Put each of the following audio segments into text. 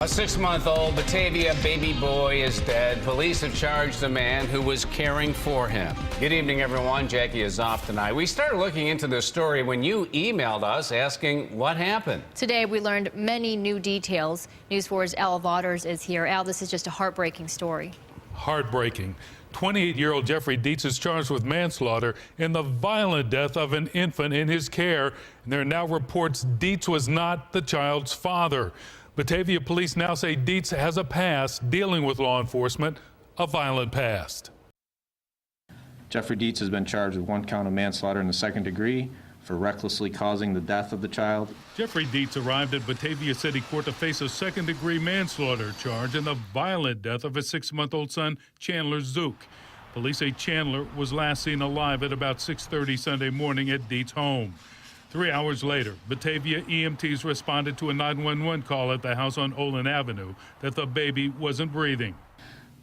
A 6-month-old Batavia baby boy is dead. Police have charged the man who was caring for him. Good evening, everyone. Jackie is off tonight. We started looking into this story when you emailed us asking what happened. Today, we learned many new details. News 4's Al Waters is here. Al, this is just a heartbreaking story. Heartbreaking. 28-year-old Jeffrey Dietz is charged with manslaughter in the violent death of an infant in his care. And there are now reports Dietz was not the child's father. Batavia police now say Dietz has a past dealing with law enforcement, a violent past. Jeffrey Dietz has been charged with 1 count of manslaughter in the 2nd degree for recklessly causing the death of the child. Jeffrey Dietz arrived at Batavia City Court to face a 2nd-degree manslaughter charge in the violent death of his 6-month-old son, Chandler Zook. Police say Chandler was last seen alive at about 6:30 Sunday morning at Dietz' home. 3 hours later, Batavia EMTs responded to a 911 call at the house on Olin Avenue that the baby wasn't breathing.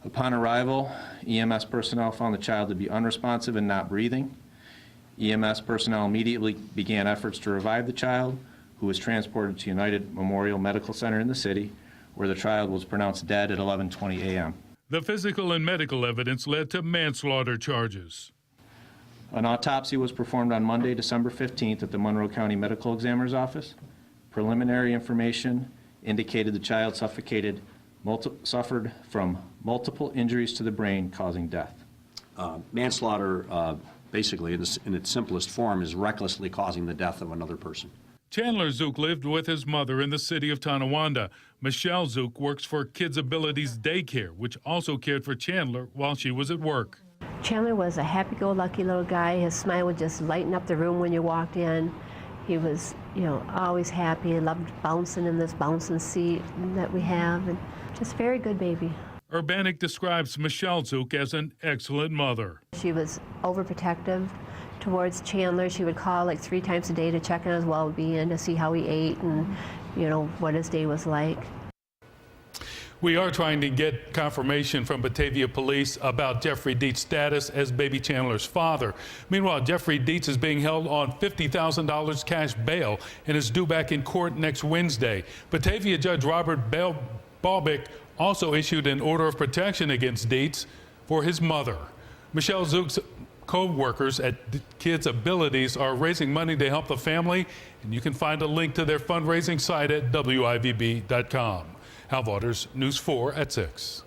Upon arrival, EMS personnel found the child to be unresponsive and not breathing. EMS personnel immediately began efforts to revive the child, who was transported to United Memorial Medical Center in the city, where the child was pronounced dead at 11:20 a.m. The physical and medical evidence led to manslaughter charges. An autopsy was performed on Monday, December 15th at the Monroe County Medical Examiner's Office. Preliminary information indicated the child suffered from multiple injuries to the brain causing death. Manslaughter, basically, in its simplest form, is recklessly causing the death of another person. Chandler Zook lived with his mother in the city of Tonawanda. Michelle Zook works for Kids Abilities Daycare, which also cared for Chandler while she was at work. Chandler was a happy-go-lucky little guy. His smile would just lighten up the room when you walked in. He was, always happy. He loved bouncing in this bouncing seat that we have, and just very good baby. Urbanic describes Michelle Zook as an excellent mother. She was overprotective towards Chandler. She would call like 3 times a day to check on his well-being, to see how he ate and, what his day was like. We are trying to get confirmation from Batavia police about Jeffrey Dietz's status as baby Chandler's father. Meanwhile, Jeffrey Dietz is being held on $50,000 cash bail and is due back in court next Wednesday. Batavia Judge Robert Balbick also issued an order of protection against Dietz for his mother. Michelle Zook's co-workers at Kids Abilities are raising money to help the family, and you can find a link to their fundraising site at WIVB.com. Al Waters, News 4 at 6.